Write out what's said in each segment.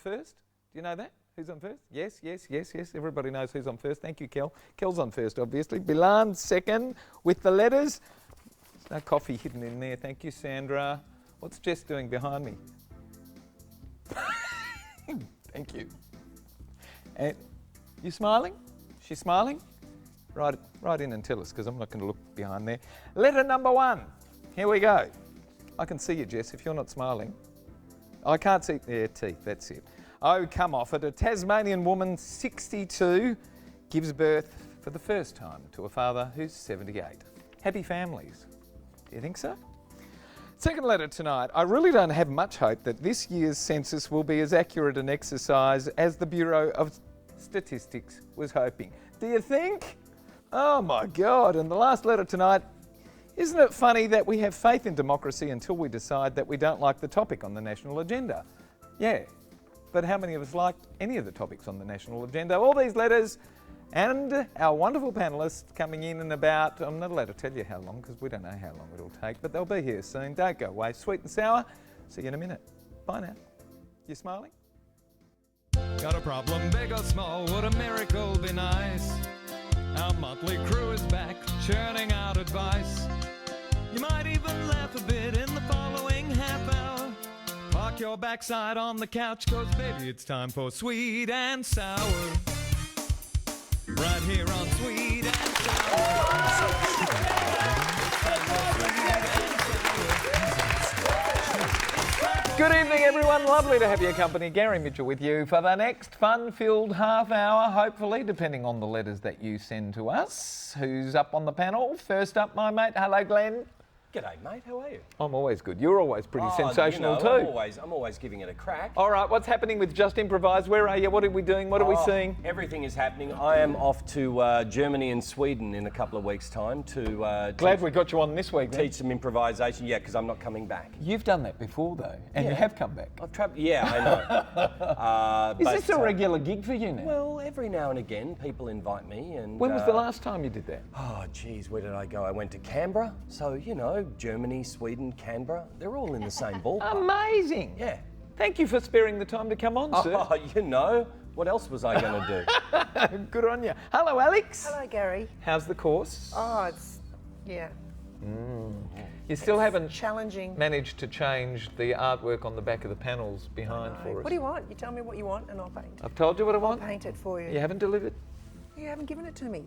first? Do you know that? Who's on first? Yes. Everybody knows who's on first. Thank you, Kel. Kel's on first, obviously. Bilan second with the letters. There's no coffee hidden in there. Thank you, Sandra. What's Jess doing behind me? Thank you. And you smiling? She's smiling? Write in and tell us, because I'm not going to look behind there. Letter number 1. Here we go. I can see you, Jess, if you're not smiling. I can't see. Yeah, teeth, that's it. Oh, come off it. A Tasmanian woman, 62, gives birth for the first time to a father who's 78. Happy families. Do you think so? Second letter tonight. I really don't have much hope that this year's census will be as accurate an exercise as the Bureau of Statistics was hoping. Do you think? Oh my God. And the last letter tonight. Isn't it funny that we have faith in democracy until we decide that we don't like the topic on the national agenda? Yeah. But how many of us liked any of the topics on the national agenda? All these letters and our wonderful panellists coming in about, I'm not allowed to tell you how long because we don't know how long it'll take, but they'll be here soon. Don't go away. Sweet and sour. See you in a minute. Bye now. You smiling? Got a problem, big or small, would a miracle be nice? Our monthly crew is back, churning out advice. You might even laugh a bit in the following half hour. Park your backside on the couch, cause baby it's time for Sweet and Sour. Right here on Sweet and Sour. Good evening, everyone. Lovely to have your company. Gary Mitchell with you for the next fun-filled half hour, hopefully, depending on the letters that you send to us. Who's up on the panel? First up, my mate. Hello, Glenn. G'day, mate. How are you? I'm always good. You're always pretty sensational too. I'm always giving it a crack. All right, what's happening with Just Improvise? Where are you? What are we doing? What are we seeing? Everything is happening. I am off to Germany and Sweden in a couple of weeks' time to Glad we got you on this week. teach some improvisation. Yeah, because I'm not coming back. You've done that before, though, and you have come back. I've travelled. Yeah, I know. Is this a regular gig for you now? Well, every now and again, people invite me. And when was the last time you did that? Oh, geez, where did I go? I went to Canberra. So, you know, Germany, Sweden, Canberra, they're all in the same ballpark. Amazing. Yeah. Thank you for sparing the time to come on, sir. Oh, you know, what else was I going to do? Good on you. Hello, Alex. Hello, Gary. How's the course? Oh, it's, yeah. You still haven't challenging. Managed to change the artwork on the back of the panels behind for us. What do you want? You tell me what you want and I'll paint. I've told you what I want. I'll paint it for you. You haven't delivered? You haven't given it to me.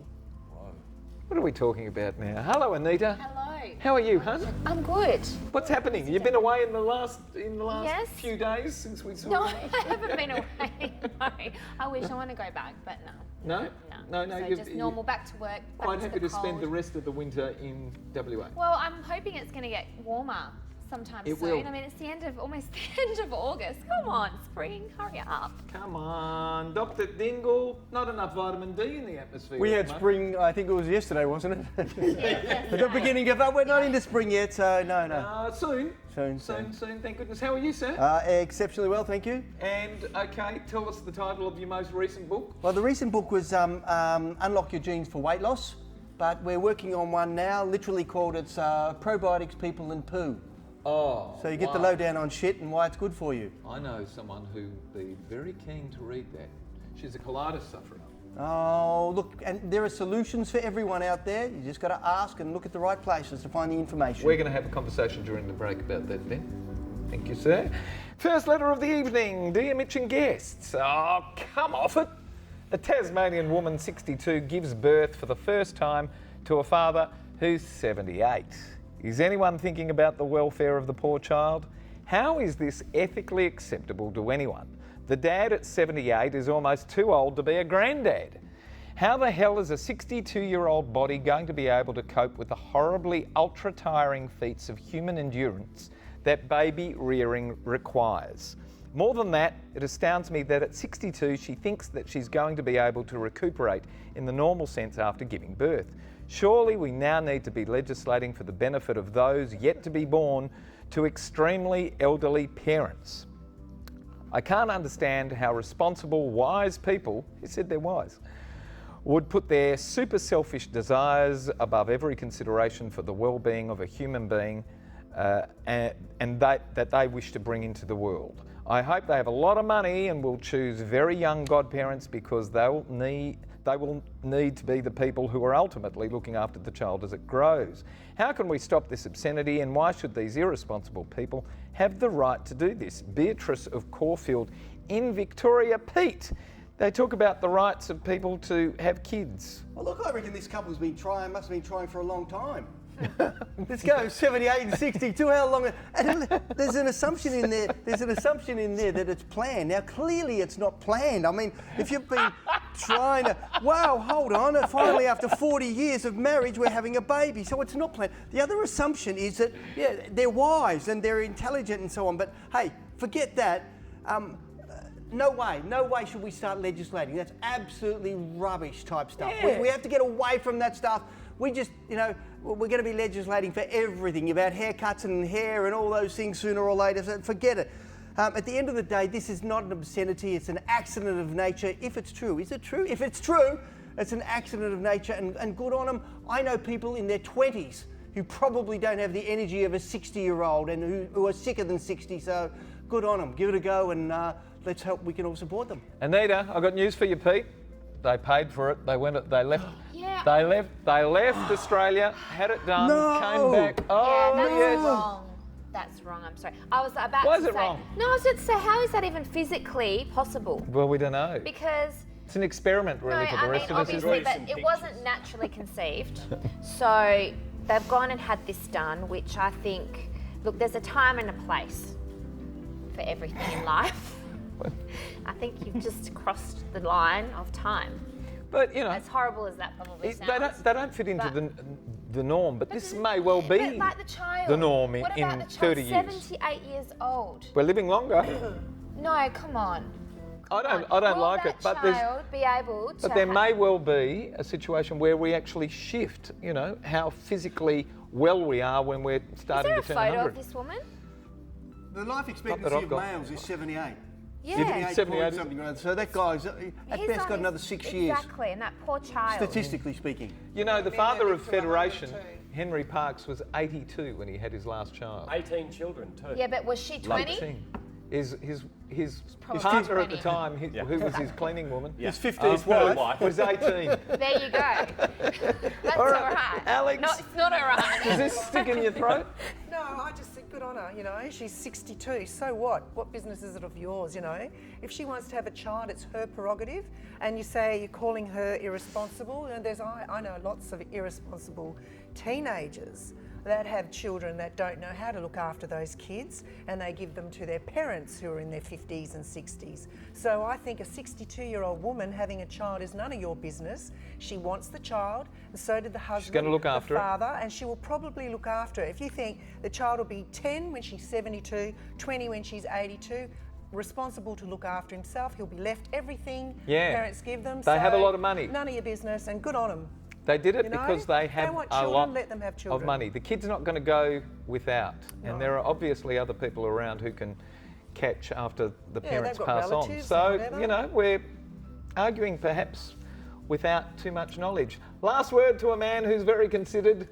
What are we talking about now? Hello, Anita. Hello. How are you, hun? I'm good. What's happening? You've been away in the last Yes. few days since we saw No, you? I haven't been away. No. I wish I want to go back, but no. No? So you're just normal, back to work. Back quite to happy the to spend cold. the rest of the winter in WA. Well, I'm hoping it's going to get warmer sometime It soon. will. I mean, it's almost the end of August. Come on, spring, hurry up. Come on, Dr. Dingle. Not enough vitamin D in the atmosphere. We had mate. spring, I think it was yesterday, wasn't it? Yes, At the beginning of we're not into spring yet, so no. Soon. Soon. Thank goodness. How are you, sir? Exceptionally well, thank you. And okay, tell us the title of your most recent book. Well, the recent book was Unlock Your Genes for Weight Loss, but we're working on one now, literally called it's Probiotics, People and Poo. Oh, so you get the lowdown on shit and why it's good for you. I know someone who'd be very keen to read that. She's a colitis sufferer. Oh, look, and there are solutions for everyone out there. You just got to ask and look at the right places to find the information. We're going to have a conversation during the break about that then. Thank you, sir. First letter of the evening. Dear Mitch and guests. Oh, come off it. A Tasmanian woman, 62, gives birth for the first time to a father who's 78. Is anyone thinking about the welfare of the poor child? How is this ethically acceptable to anyone? The dad at 78 is almost too old to be a granddad. How the hell is a 62-year-old body going to be able to cope with the horribly ultra-tiring feats of human endurance that baby rearing requires? More than that, it astounds me that at 62 she thinks that she's going to be able to recuperate in the normal sense after giving birth. Surely we now need to be legislating for the benefit of those yet to be born to extremely elderly parents. I can't understand how responsible, wise people, he said they're wise, would put their super selfish desires above every consideration for the well-being of a human being and that they wish to bring into the world. I hope they have a lot of money and will choose very young godparents because they will need to be the people who are ultimately looking after the child as it grows. How can we stop this obscenity, and why should these irresponsible people have the right to do this? Beatrice of Caulfield in Victoria. Pete, they talk about the rights of people to have kids. Well, look, I reckon this couple's must have been trying for a long time. Let's go, 78 and 62, how long? And there's an assumption in there. There's an assumption in there that it's planned. Now, clearly it's not planned. I mean, if you've been trying to, wow, hold on, and finally after 40 years of marriage, we're having a baby. So it's not planned. The other assumption is that, yeah, they're wise and they're intelligent and so on. But hey, forget that. No way should we start legislating. That's absolutely rubbish type stuff. Yeah. We have to get away from that stuff. We just, we're going to be legislating for everything about haircuts and hair and all those things sooner or later, so forget it. At the end of the day, this is not an obscenity, it's an accident of nature, if it's true. Is it true? If it's true, it's an accident of nature, and good on them. I know people in their 20s who probably don't have the energy of a 60-year-old and who are sicker than 60, so good on them. Give it a go, and let's hope we can all support them. Anita, I've got news for you, Pete. They paid for it. They left. Yeah. They left Australia, had it done, came back. Oh, yeah, that's yes. wrong. That's wrong. I'm sorry. I was about Why to is say. it wrong? No, I was about to say, how is that even physically possible? Well, we don't know. Because It's an experiment, really, for the rest of us. obviously, but it wasn't naturally conceived. So they've gone and had this done, which I think, look, there's a time and a place for everything in life. I think you've just crossed the line of time. But as horrible as that probably sounds. they don't fit into the norm. But this may well be But like the child. the norm what in about the 30 child years. 78 years old? We're living longer. No, come on. I don't Will like it. that But child be able to? But there may well be a situation where we actually shift. How physically well we are when we're starting Is to there a turn photo 100. of this woman? The life I've expectancy of got. males is 78. Yeah. 78. Something like that. So that guy's at He's best on got his- another 6 years, Exactly, and that poor child. statistically speaking. The father of Federation, 102. Henry Parkes, was 82 when he had his last child. 18 children too. Yeah, but was she 20? 18. His Probably partner at the 20. time, who was his cleaning woman, Yeah. His 15th Well, wife. was 18. There you go. That's all right. Alex. No, it's not all right. Does this stick in your throat? No, I just think good on her, she's 62, so what? What business is it of yours, If she wants to have a child, it's her prerogative, and you say you're calling her irresponsible, I know lots of irresponsible teenagers that have children that don't know how to look after those kids, and they give them to their parents who are in their 50s and 60s. So I think a 62-year-old woman having a child is none of your business. She wants the child, and so did the husband, gonna look after it. the father, and she will probably look after it. If you think the child will be 10 when she's 72, 20 when she's 82, responsible to look after himself, he'll be left everything parents give them. They have a lot of money. None of your business, and good on them. They did it because they had want a children, lot let them have of children. money. The kid's not going to go without, and there are obviously other people around who can catch after the parents they've got pass on. relatives So, and whatever. we're arguing perhaps without too much knowledge. Last word to a man who's very considered.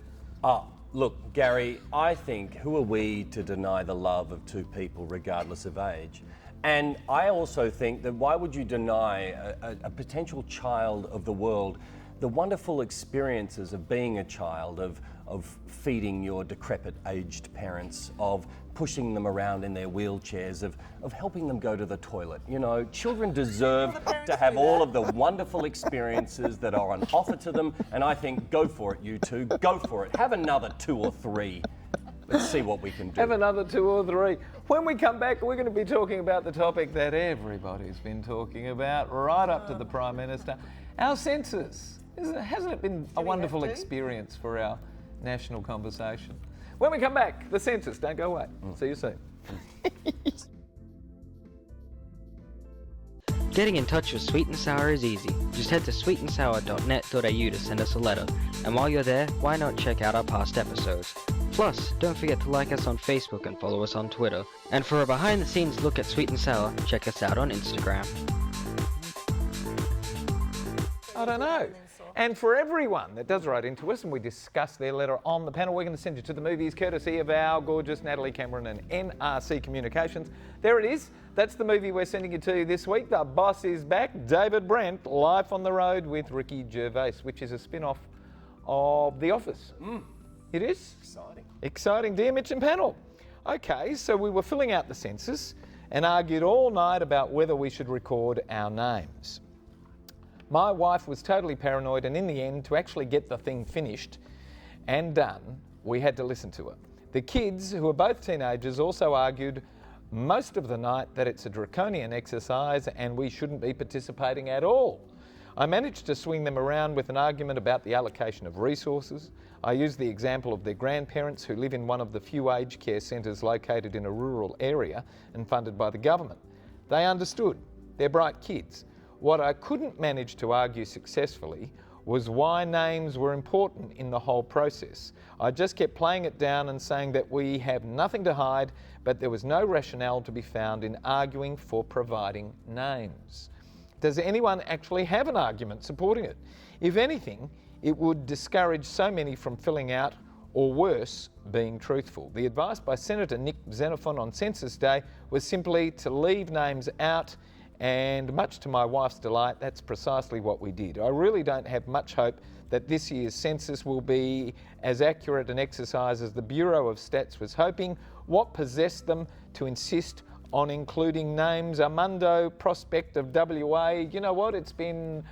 Look, Gary, I think who are we to deny the love of two people regardless of age? And I also think that why would you deny a potential child of the world the wonderful experiences of being a child, of feeding your decrepit aged parents, of pushing them around in their wheelchairs, of helping them go to the toilet. Children deserve to have all of the wonderful experiences that are on offer to them, and I think go for it, you two, go for it. Have another 2 or 3. Let's see what we can do. Have another 2 or 3. When we come back, we're going to be talking about the topic that everybody's been talking about, right up to the Prime Minister, our census. Hasn't it been a wonderful experience for our national conversation? When we come back, the census. Don't go away. See you soon. Getting in touch with Sweet and Sour is easy. Just head to sweetandsour.net.au to send us a letter. And while you're there, why not check out our past episodes? Plus, don't forget to like us on Facebook and follow us on Twitter. And for a behind-the-scenes look at Sweet and Sour, check us out on Instagram. I don't know. And for everyone that does write into us and we discuss their letter on the panel, we're going to send you to the movies courtesy of our gorgeous Natalie Cameron and NRC Communications. There it is. That's the movie we're sending you to this week. The Boss is Back. David Brent, Life on the Road with Ricky Gervais, which is a spin-off of The Office. It is? Exciting. Exciting. Dear Mitch and panel. Okay, so we were filling out the census and argued all night about whether we should record our names. My wife was totally paranoid, and in the end, to actually get the thing finished and done, we had to listen to her. The kids, who are both teenagers, also argued most of the night that it's a draconian exercise and we shouldn't be participating at all. I managed to swing them around with an argument about the allocation of resources. I used the example of their grandparents who live in one of the few aged care centres located in a rural area and funded by the government. They understood. They're bright kids. What I couldn't manage to argue successfully was why names were important in the whole process. I just kept playing it down and saying that we have nothing to hide, but there was no rationale to be found in arguing for providing names. Does anyone actually have an argument supporting it? If anything, it would discourage so many from filling out, or worse, being truthful. The advice by Senator Nick Xenophon on Census Day was simply to leave names out, and much to my wife's delight, that's precisely what we did. I really don't have much hope that this year's census will be as accurate an exercise as the Bureau of Stats was hoping. What possessed them to insist on including names? Armando, Prospect of WA. You know what? It's been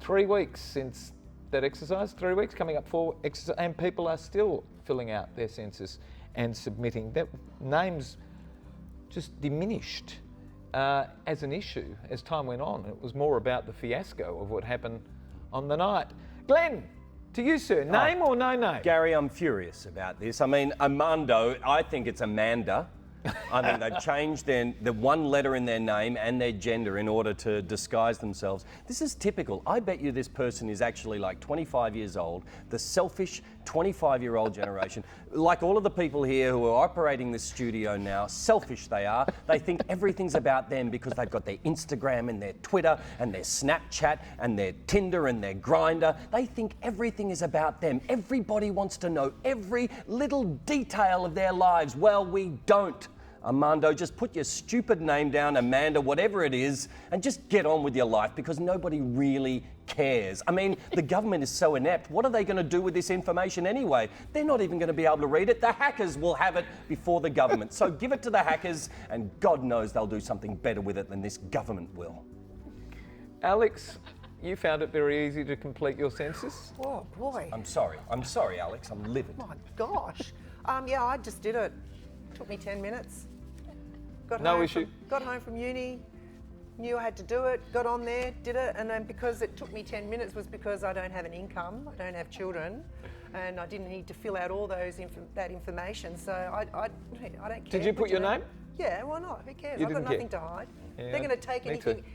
3 weeks since that exercise, 3 weeks, coming up 4 exercise, and people are still filling out their census and submitting. That names just diminished as an issue as time went on. It was more about the fiasco of what happened on the night. Glenn, to you, sir, name or no name? Gary, I'm furious about this. I mean, Armando, I think it's Amanda. I think they've changed the one letter in their name and their gender in order to disguise themselves. This is typical. I bet you this person is actually like 25 years old, the selfish 25-year-old generation. Like all of the people here who are operating this studio now, selfish they are. They think everything's about them because they've got their Instagram and their Twitter and their Snapchat and their Tinder and their Grindr. They think everything is about them. Everybody wants to know every little detail of their lives. Well, we don't. Armando, just put your stupid name down, Amanda, whatever it is, and just get on with your life because nobody really cares. I mean, the government is so inept. What are they going to do with this information anyway? They're not even going to be able to read it. The hackers will have it before the government. So give it to the hackers, and God knows they'll do something better with it than this government will. Alex, you found it very easy to complete your census? Oh, boy. I'm sorry, Alex. I'm livid. My gosh. Yeah, I just did it. Took me 10 minutes. No issue. Got home from uni, knew I had to do it, got on there, did it, and then because it took me 10 minutes was because I don't have an income, I don't have children, and I didn't need to fill out all that information, so I don't care. Did you put your name? Yeah, why not? Who cares? You I've got didn't nothing to hide. Yeah, They're going to take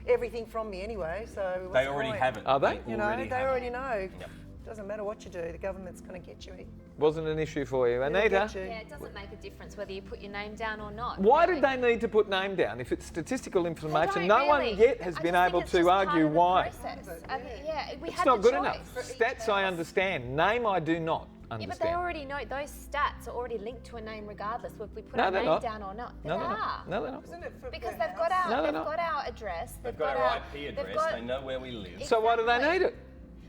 everything from me anyway, so what's They the already point? have it. Are they? You know, they already know. Yep. Doesn't matter what you do, the government's going to get you. Wasn't an issue for you. It'll Anita? get you. Yeah, it doesn't make a difference whether you put your name down or not. Why really. did they need to put name down? If it's statistical information, don't no one really. yet has I been just think able it's to just part argue of the why. process. I think, yeah, we It's had not the good choice. enough. Stats I understand. Name I do not Yeah, understand. but they already know those stats are already linked to a name regardless whether we put No, our they're name not. down or not. No, They they're are. not. No, they're not. Isn't it for Because per they've got house? our No, they're they've not. got our address. They've got our IP address, they know where we live. So why do they Exactly. need it?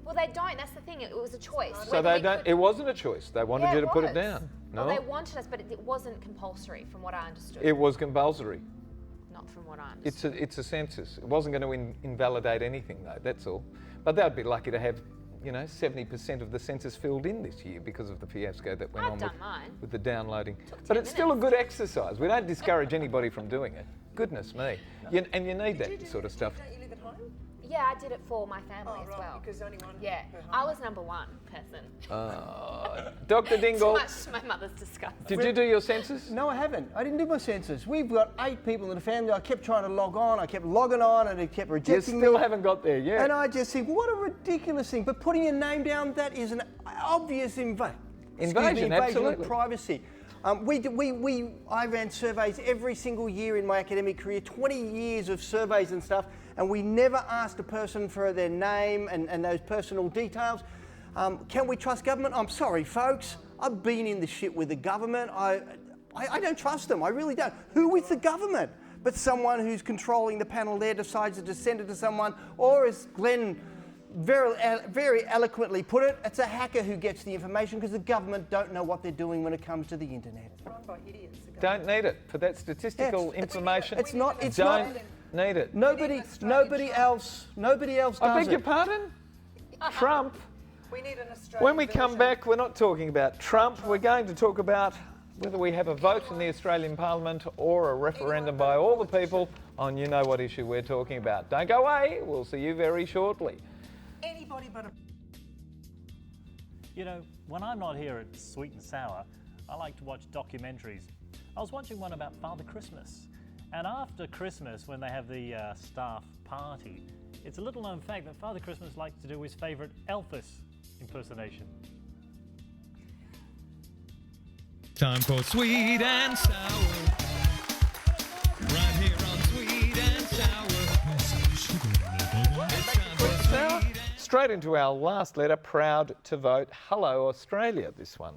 Well, they don't. That's the thing. It was a choice. So Whether they we don't. could- It wasn't a choice. They wanted Yeah, you it to put it was. down. No, Well, they wanted us, but it wasn't compulsory, from what I understood. it was compulsory. Not from what I understood. It's a census. It wasn't going to invalidate anything though. That's all. But they'd be lucky to have, 70% of the census filled in this year because of the fiasco that went I've on done mine. with the downloading. Took But 10 it's still a minutes. good exercise. We don't discourage anybody from doing it. Goodness me. And you need that sort of stuff. Don't you live at home? Yeah, I did it for my family as well. Because only one Yeah, per home. I was number one person. Dr. Too Dingle, much to my mother's disgust. did you do your census? No, I haven't. I didn't do my census. We've got 8 people in the family. I kept trying to log on. I kept logging on, and it kept You rejecting still me. haven't got there yet. And I just think, what a ridiculous thing. But putting your name down, that is an obvious invasion Invasion, absolutely. of privacy. I ran surveys every single year in my academic career, 20 years of surveys and stuff, and we never asked a person for their name and those personal details. Can we trust government? I'm sorry, folks. I've been in the shit with the government. I don't trust them. I really don't. Who is the government? But someone who's controlling the panel there decides to send it to someone, or as Glenn very eloquently put it, it's a hacker who gets the information because the government don't know what they're doing when it comes to the internet. It's run by idiots. Don't need it for that statistical information. It's not. Don't need it. Nobody else does I beg it. your pardon? Trump. We need an Australian When we come version. back, we're not talking about Trump. We're going to talk about whether we have a vote in the Australian Parliament or a referendum by all the people on you know what issue we're talking about. Don't go away. We'll see you very shortly. Anybody but a... You know, when I'm not here at Sweet and Sour, I like to watch documentaries. I was watching one about Father Christmas. And after Christmas, when they have the staff party, it's a little known fact that Father Christmas likes to do his favourite Elvis impersonation. Time for Sweet and Sour. Right here on Sweet and Sour. It's time for Sweet and Straight into our last letter, proud to vote. Hello, Australia, this one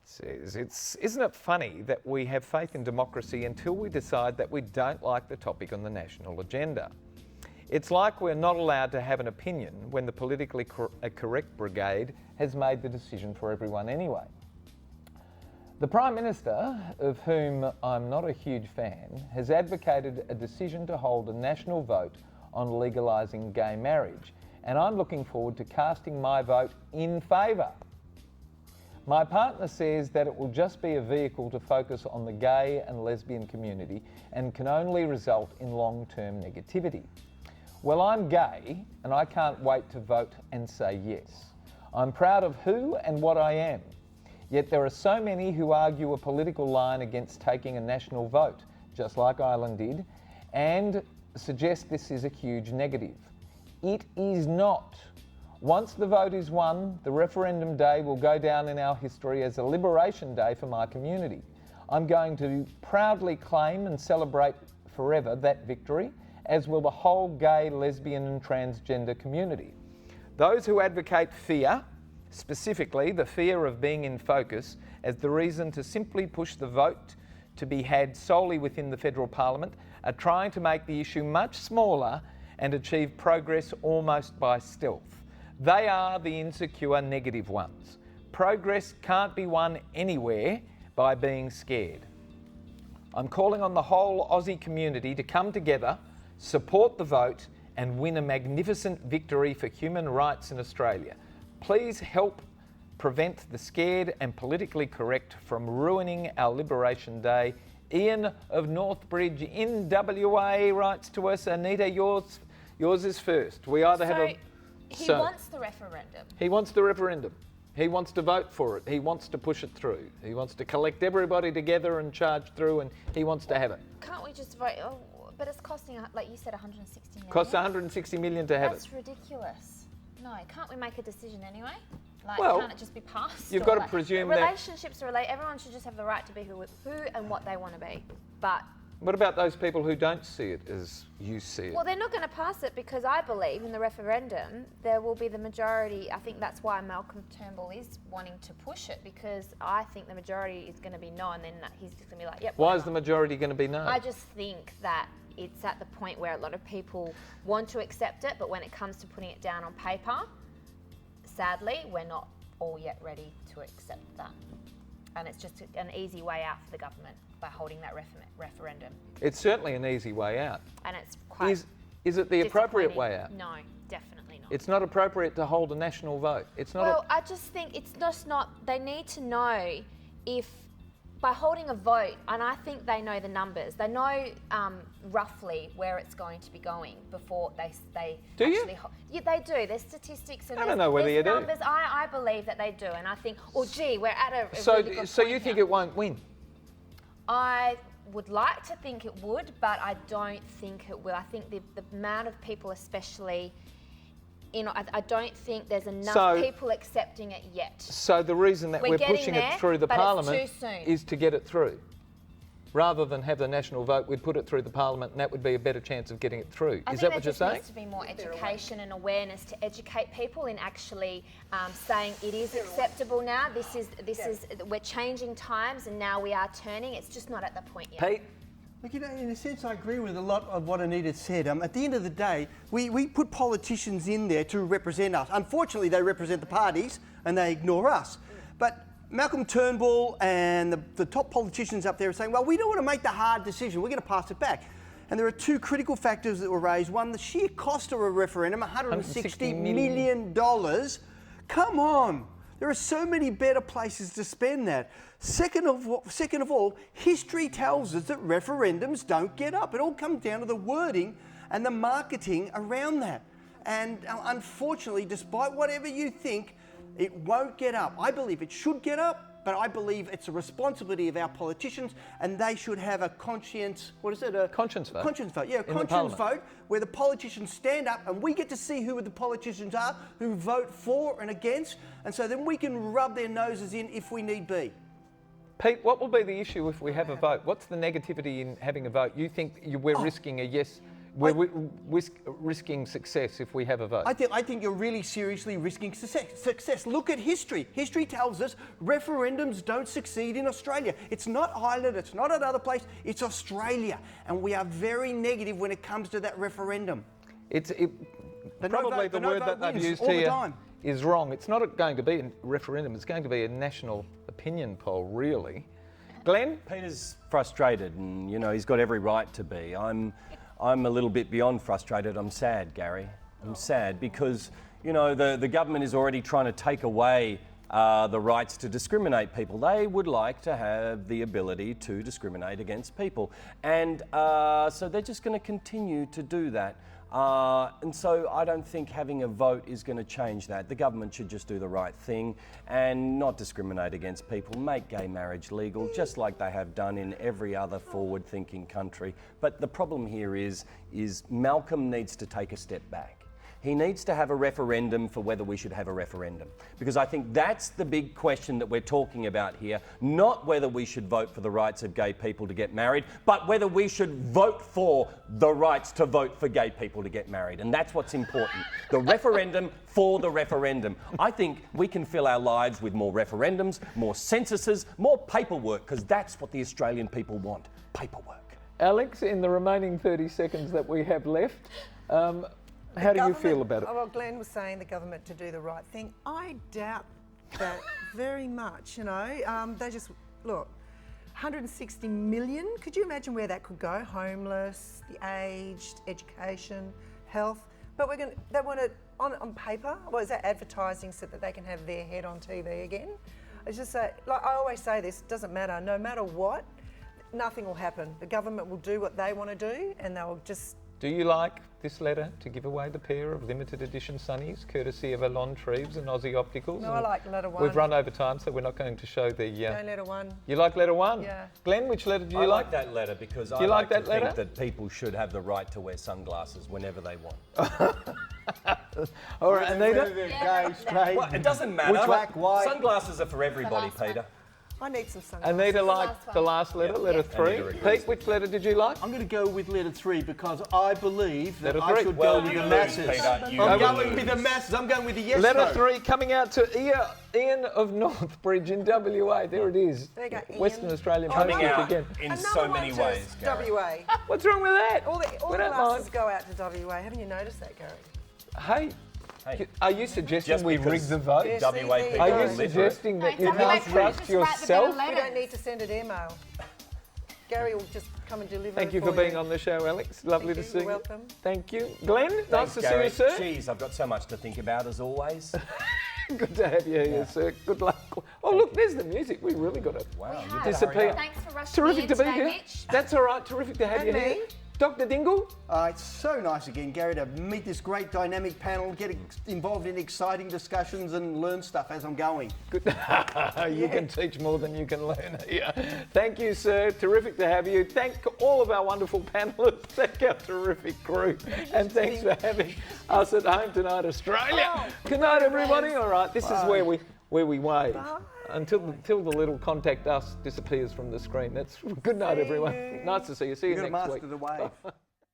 says. Isn't it funny that we have faith in democracy until we decide that we don't like the topic on the national agenda? It's like we're not allowed to have an opinion when the politically correct brigade has made the decision for everyone anyway. The Prime Minister, of whom I'm not a huge fan, has advocated a decision to hold a national vote on legalising gay marriage, and I'm looking forward to casting my vote in favour. My partner says that it will just be a vehicle to focus on the gay and lesbian community and can only result in long-term negativity. Well, I'm gay and I can't wait to vote and say yes. I'm proud of who and what I am. Yet there are so many who argue a political line against taking a national vote, just like Ireland did, and suggest this is a huge negative. It is not. Once the vote is won, the referendum day will go down in our history as a liberation day for my community. I'm going to proudly claim and celebrate forever that victory, as will the whole gay, lesbian and transgender community. Those who advocate fear, specifically the fear of being in focus, as the reason to simply push the vote to be had solely within the federal parliament, are trying to make the issue much smaller and achieve progress almost by stealth. They are the insecure negative ones. Progress can't be won anywhere by being scared. I'm calling on the whole Aussie community to come together, support the vote and win a magnificent victory for human rights in Australia. Please help prevent the scared and politically correct from ruining our Liberation Day. Ian of Northbridge in WA writes to us, Anita, yours is first. We either have a... He wants the referendum. He wants the referendum. He wants to vote for it. He wants to push it through. He wants to collect everybody together and charge through, and he wants to have it. Can't we just vote? Oh, but it's costing, like you said, 160 million. Costs 160 million to have That's ridiculous. No, can't we make a decision anyway? Like, Well, can't it just be passed? you've Or got to like- presume that- relationships are everyone should just have the right to be who and what they want to be. But What about those people who don't see it as you see it? well, they're not going to pass it because I believe in the referendum there will be the majority. I think that's why Malcolm Turnbull is wanting to push it, because I think the majority is going to be no, and then he's just going to be like, yep. Why is whatever. the majority going to be no? I just think that it's at the point where a lot of people want to accept it, but when it comes to putting it down on paper, sadly, we're not all yet ready to accept that. And it's just an easy way out for the government by holding that referendum. It's certainly an easy way out. And it's quite Is it the appropriate way disappointing. out? No, definitely not. It's not appropriate to hold a national vote. It's not. Well, I just think it's just not. They need to know if by holding a vote, and I think they know the numbers. They know roughly where it's going to be going before they Do you? actually. Yeah, they do. There's statistics and I don't know whether there's you do. numbers. I believe that they do, and I think, oh gee, we're at a so really good so point you think now. it won't win? I would like to think it would, but I don't think it will. I think the amount of people, especially I don't think there's enough So- people accepting it yet. So the reason that We're we're getting pushing there, it through the but it's Parliament too soon. is to get it through. Rather than have the national vote, we'd put it through the Parliament and that would be a better chance of getting it through. I Is think that what there you're just saying? needs to be more education and awareness to educate people in actually saying it is acceptable now. We're changing times and now we are turning. It's just not at the point yet. Pete? Look, you know, in a sense, I agree with a lot of what Anita said. At the end of the day, we put politicians in there to represent us. Unfortunately, they represent the parties and they ignore us. But Malcolm Turnbull and the top politicians up there are saying, well, we don't want to make the hard decision. We're going to pass it back. And there are two critical factors that were raised. One, the sheer cost of a referendum, $160 million. Come on. There are so many better places to spend that. Second of all, history tells us that referendums don't get up. It all comes down to the wording and the marketing around that. And unfortunately, despite whatever you think, it won't get up. I believe it should get up, but I believe it's a responsibility of our politicians and they should have a conscience, what is it? A conscience vote. Conscience vote, yeah, a conscience vote where the politicians stand up and we get to see who the politicians are, who vote for and against, and so then we can rub their noses in if we need be. Pete, what will be the issue if we have a vote? What's the negativity in having a vote? You think we're risking a yes? We're risking success if we have a vote. I think you're really seriously risking success. Look at history. History tells us referendums don't succeed in Australia. It's not Ireland, it's not another place, it's Australia. And we are very negative when it comes to that referendum. Probably the word that they've used here is wrong. It's not going to be a referendum, it's going to be a national opinion poll, really. Glenn? Peter's frustrated and, you know, he's got every right to be. I'm a little bit beyond frustrated. I'm sad, Gary. I'm sad because, you know, the government is already trying to take away the rights to discriminate people. They would like to have the ability to discriminate against people. And so they're just going to continue to do that. And so I don't think having a vote is going to change that. The government should just do the right thing and not discriminate against people, make gay marriage legal, just like they have done in every other forward-thinking country. But the problem here is Malcolm needs to take a step back. He needs to have a referendum for whether we should have a referendum. Because I think that's the big question that we're talking about here, not whether we should vote for the rights of gay people to get married, but whether we should vote for the rights to vote for gay people to get married. And that's what's important. The referendum for the referendum. I think we can fill our lives with more referendums, more censuses, more paperwork, because that's what the Australian people want, paperwork. Alex, in the remaining 30 seconds that we have left, how do you feel about it? Well, Glenn was saying the government to do the right thing. I doubt that very much, you know. They just, look, 160 million, could you imagine where that could go? Homeless, the aged, education, health. But they want it on paper. What is that, advertising so that they can have their head on TV again? It's just like I always say this, it doesn't matter, no matter what, nothing will happen. The government will do what they want to do and they'll just... Do you like this letter to give away the pair of limited edition sunnies, courtesy of Alon Treves and Aussie Opticals? No, I like letter one. We've run over time, so we're not going to show the... No, letter one. You like letter one? Yeah. Glenn, which letter do you I like? that letter because I you like that to letter? think that people should have the right to wear sunglasses whenever they want. All right, Anita? Gay, straight, Well, it doesn't matter. black, white. Sunglasses are for everybody, last one. Peter. I need some sunglasses. Anita liked the last letter, letter 3. Anita agrees. Pete, which letter did you like? I'm going to go with letter 3 because I believe that Letter I 3. should Well, go with you the lose, masses. Peter. You I'm lose. going with the masses. I'm going with the yes Letter vote. 3 coming out to Ian of Northbridge in WA. There it is. There you go, Ian. Western Australian Coming Pacific out again. in Another so one many to ways, Gary. WA. What's wrong with that? All the We don't glasses mind. go out to WA. Haven't you noticed that, Gary? Hey, Hey. are you suggesting Just we because rig the vote? Yes. WA there you people go. Are are you literate. suggesting that you No, can't WA trust just write the better yourself? letter. We don't need to send it email. Gary will just come and deliver Thank it you for being on the show, Alex. Lovely Thank to you. see You're you. welcome. Thank you. Glenn, nice Thanks, to Gary. see you, sir. Jeez, I've got so much to think about as always. Good to have you here, sir. Good luck. Oh, look, there's the music. We really got it. Wow, We you have. Disappear. Thanks for rushing Terrific me to in be today, here. Mitch. That's all right. Terrific to have And you me. here. Dr. Dingle? It's so nice again, Gary, to meet this great dynamic panel, get involved in exciting discussions and learn stuff as I'm going. Good. You can teach more than you can learn here. Thank you, sir. Terrific to have you. Thank all of our wonderful panellists. Thank our terrific crew. And thanks for having us at home tonight, Australia. Good night, everybody. All right, this is where we wave. Until the little contact us disappears from the screen. That's good night, everyone. Nice to see you. See you You've got to next master week. the wave.